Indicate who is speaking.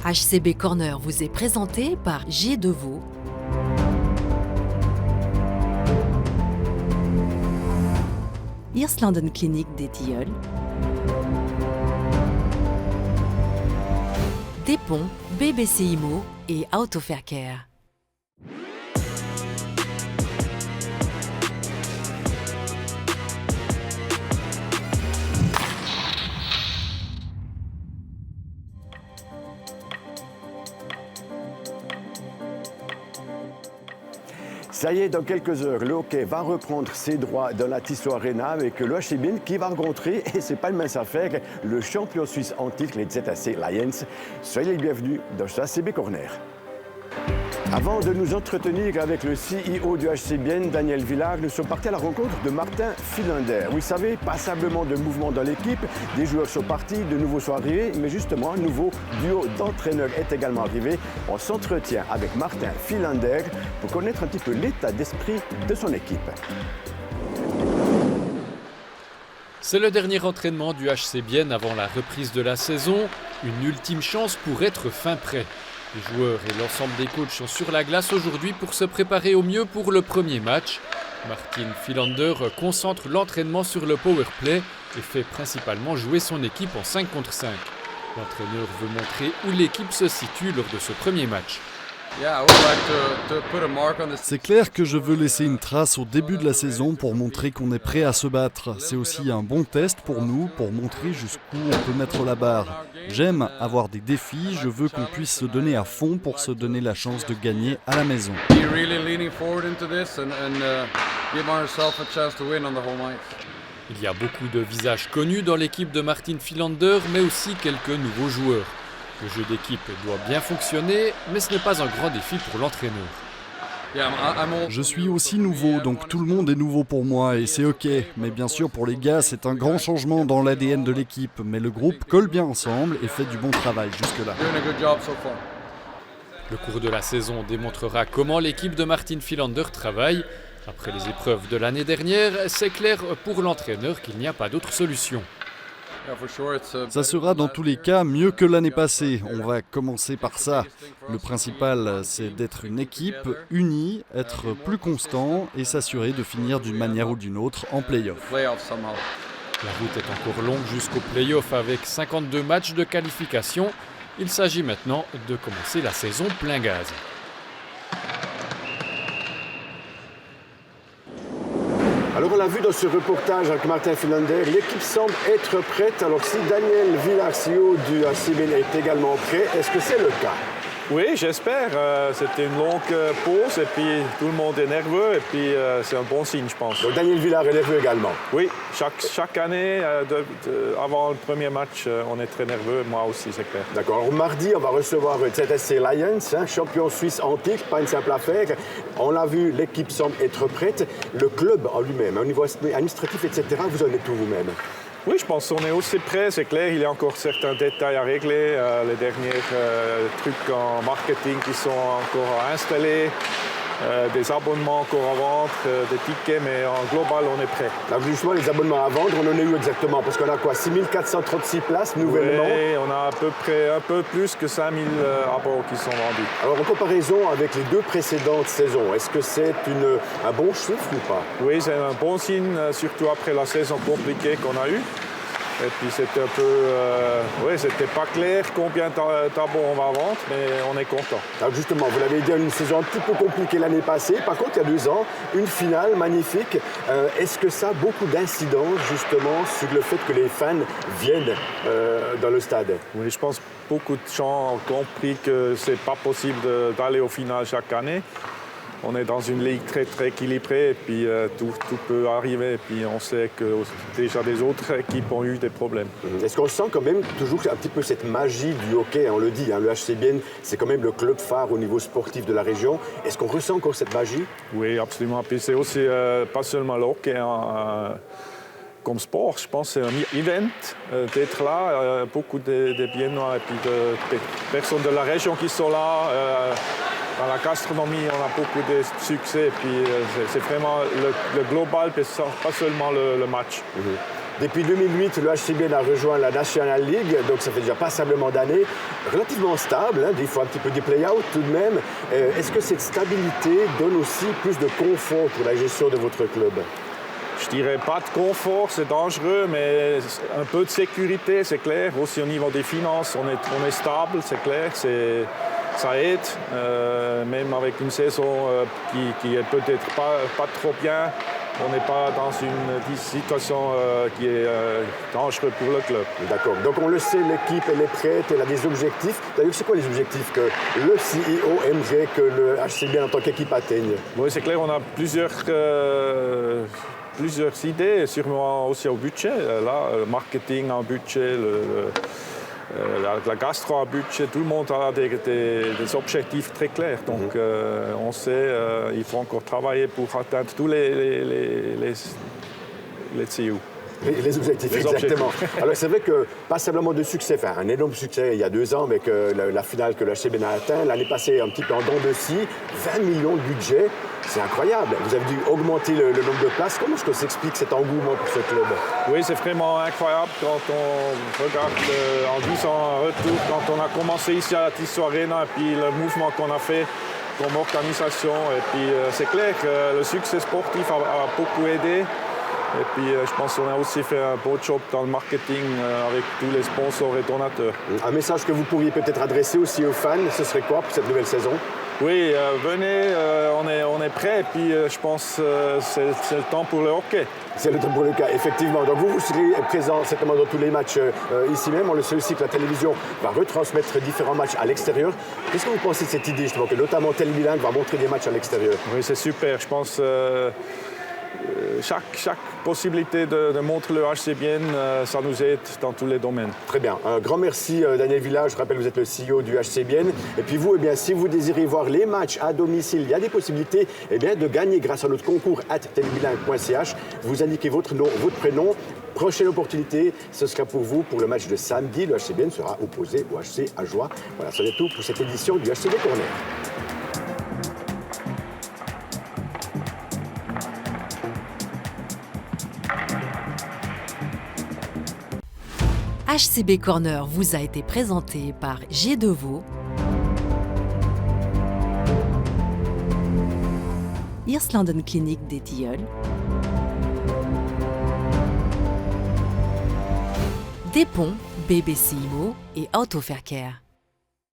Speaker 1: HCB Corner vous est présenté par J. Deveau, Hirslanden Clinique des Tilleuls, Dépont, BBC Immo et Autofaircare.
Speaker 2: Ça y est, dans quelques heures, le hockey va reprendre ses droits dans la Tissot Arena avec le HC Bienne qui va rencontrer, et c'est pas une mince affaire, le champion suisse en titre, les ZAC Lions. Soyez les bienvenus dans ce HCB Corner. Avant de nous entretenir avec le CEO du HC Bienne, Daniel Villard, nous sommes partis à la rencontre de Martin Philander. Vous savez, passablement de mouvement dans l'équipe, des joueurs sont partis, de nouveaux sont arrivés, mais justement, un nouveau duo d'entraîneurs est également arrivé. On s'entretient avec Martin Philander pour connaître un petit peu l'état d'esprit de son équipe.
Speaker 3: C'est le dernier entraînement du HC Bienne avant la reprise de la saison, une ultime chance pour être fin prêt. Les joueurs et l'ensemble des coachs sont sur la glace aujourd'hui pour se préparer au mieux pour le premier match. Martin Philander concentre l'entraînement sur le powerplay et fait principalement jouer son équipe en 5 contre 5. L'entraîneur veut montrer où l'équipe se situe lors de ce premier match.
Speaker 4: C'est clair que je veux laisser une trace au début de la saison pour montrer qu'on est prêt à se battre. C'est aussi un bon test pour nous, pour montrer jusqu'où on peut mettre la barre. J'aime avoir des défis, je veux qu'on puisse se donner à fond pour se donner la chance de gagner à la maison.
Speaker 3: Il y a beaucoup de visages connus dans l'équipe de Martin Philander, mais aussi quelques nouveaux joueurs. Le jeu d'équipe doit bien fonctionner, mais ce n'est pas un grand défi pour l'entraîneur.
Speaker 4: Je suis aussi nouveau, donc tout le monde est nouveau pour moi et c'est ok. Mais bien sûr, pour les gars, c'est un grand changement dans l'ADN de l'équipe. Mais le groupe colle bien ensemble et fait du bon travail jusque-là.
Speaker 3: Le cours de la saison démontrera comment l'équipe de Martin Philander travaille. Après les épreuves de l'année dernière, c'est clair pour l'entraîneur qu'il n'y a pas d'autre solution.
Speaker 4: Ça sera dans tous les cas mieux que l'année passée. On va commencer par ça. Le principal, c'est d'être une équipe unie, être plus constant et s'assurer de finir d'une manière ou d'une autre en play-off.
Speaker 3: La route est encore longue jusqu'au play-off avec 52 matchs de qualification. Il s'agit maintenant de commencer la saison plein gaz.
Speaker 2: Alors on l'a vu dans ce reportage avec Martin Philander, l'équipe semble être prête. Alors si Daniel Villard, CEO du HC Bienne, est également prêt, est-ce que c'est le cas?
Speaker 5: Oui, j'espère. C'était une longue pause et puis tout le monde est nerveux et puis c'est un bon signe, je pense.
Speaker 2: Donc Daniel Villard est nerveux également?
Speaker 5: Oui, chaque année, avant le premier match, on est très nerveux, moi aussi, c'est clair.
Speaker 2: D'accord. Alors mardi, on va recevoir ZSC Lions, champion suisse en titre, pas une simple affaire. On l'a vu, l'équipe semble être prête. Le club en lui-même, au niveau administratif, etc., vous en êtes où vous-même?
Speaker 5: Oui, je pense qu'on est aussi prêt, c'est clair. Il y a encore certains détails à régler, les derniers trucs en marketing qui sont encore à installer, des abonnements encore à vendre, des tickets, mais en global, on est prêt.
Speaker 2: Là, justement, les abonnements à vendre, on en est où exactement? Parce qu'on a quoi, 6436 places nouvellement?
Speaker 5: Oui, on a à peu près un peu plus que 5000 abos qui sont vendus.
Speaker 2: Alors, en comparaison avec les deux précédentes saisons, est-ce que c'est un bon chiffre ou pas?
Speaker 5: Oui, c'est un bon signe, surtout après la saison compliquée qu'on a eue. Et puis c'était un peu... c'était pas clair combien d'abos on va vendre, mais on est content.
Speaker 2: Alors justement, vous l'avez dit, une saison un petit peu compliquée l'année passée. Par contre, il y a 2 ans, une finale magnifique. Est-ce que ça a beaucoup d'incidence justement sur le fait que les fans viennent dans le stade?
Speaker 5: Oui, je pense que beaucoup de gens ont compris que c'est pas possible d'aller au final chaque année. On est dans une ligue très, très équilibrée et puis tout peut arriver. Et puis on sait que déjà des autres équipes ont eu des problèmes.
Speaker 2: Est-ce qu'on sent quand même toujours un petit peu cette magie du hockey? On le dit, le HC Bienne, c'est quand même le club phare au niveau sportif de la région. Est-ce qu'on ressent encore cette magie?
Speaker 5: Oui, absolument. Puis c'est aussi pas seulement le hockey. Comme sport, je pense que c'est un event d'être là. Beaucoup de Biennois et puis de personnes de la région qui sont là. Dans la gastronomie, on a beaucoup de succès. Et puis c'est vraiment le global, pas seulement le match.
Speaker 2: Depuis 2008, le HC Bienne a rejoint la National League, donc ça fait déjà passablement d'années. Relativement stable, hein, des fois un petit peu des play-out tout de même. Est-ce que cette stabilité donne aussi plus de confort pour la gestion de votre club?
Speaker 5: Je dirais pas de confort, c'est dangereux, mais un peu de sécurité, c'est clair. Aussi au niveau des finances, on est stable, c'est clair, ça aide. Même avec une saison qui est peut-être pas trop bien, on n'est pas dans une situation qui est dangereuse pour le club.
Speaker 2: D'accord. Donc on le sait, l'équipe elle est prête, elle a des objectifs. D'ailleurs, c'est quoi les objectifs que le CEO aimerait que le HC Bienne en tant qu'équipe atteigne?
Speaker 5: Oui, c'est clair, on a plusieurs idées, sûrement aussi au budget. Là, le marketing en budget, la gastro en budget, tout le monde a des objectifs très clairs. Donc on sait qu'il faut encore travailler pour atteindre tous les CU.
Speaker 2: Les objectifs, exactement. Alors c'est vrai que passablement de succès, enfin un énorme succès il y a 2 ans, mais que la finale que le HC Bienne a atteint, l'année passée un petit peu en dents de scie, 20 millions de budget, c'est incroyable. Vous avez dû augmenter le nombre de places. Comment est-ce que s'explique cet engouement pour ce club?
Speaker 5: Oui, c'est vraiment incroyable quand on regarde en 10 ans un retour, quand on a commencé ici à la Tissot Arena, et puis le mouvement qu'on a fait comme organisation. Et puis c'est clair que le succès sportif a beaucoup aidé. Et puis je pense qu'on a aussi fait un beau job dans le marketing avec tous les sponsors et donateurs.
Speaker 2: Un message que vous pourriez peut-être adresser aussi aux fans, ce serait quoi pour cette nouvelle saison?
Speaker 5: Oui, venez, on est prêts et puis je pense que c'est le temps pour le hockey.
Speaker 2: C'est le temps pour le cas, effectivement. Donc vous serez présent certainement dans tous les matchs ici même. On le sait aussi que la télévision va retransmettre différents matchs à l'extérieur. Qu'est-ce que vous pensez de cette idée justement que notamment Télébilingue va montrer des matchs à l'extérieur?
Speaker 5: Oui, c'est super. Je pense chaque possibilité de montrer le HC Bienne, ça nous aide dans tous les domaines.
Speaker 2: Très bien. Un grand merci Daniel Village. Je rappelle, vous êtes le CEO du HC Bienne. Et puis vous, si vous désirez voir les matchs à domicile, il y a des possibilités de gagner grâce à notre concours @telebilingue.ch. Vous indiquez votre nom, votre prénom. Prochaine opportunité, ce sera pour vous pour le match de samedi. Le HC Bienne sera opposé au HC Ajoie. Voilà, c'est tout pour cette édition du HCB Corner.
Speaker 1: HCB Corner vous a été présenté par G2VO, Hirslanden Clinique des Tilleuls, Despont, BBC Immo et Autofaircare.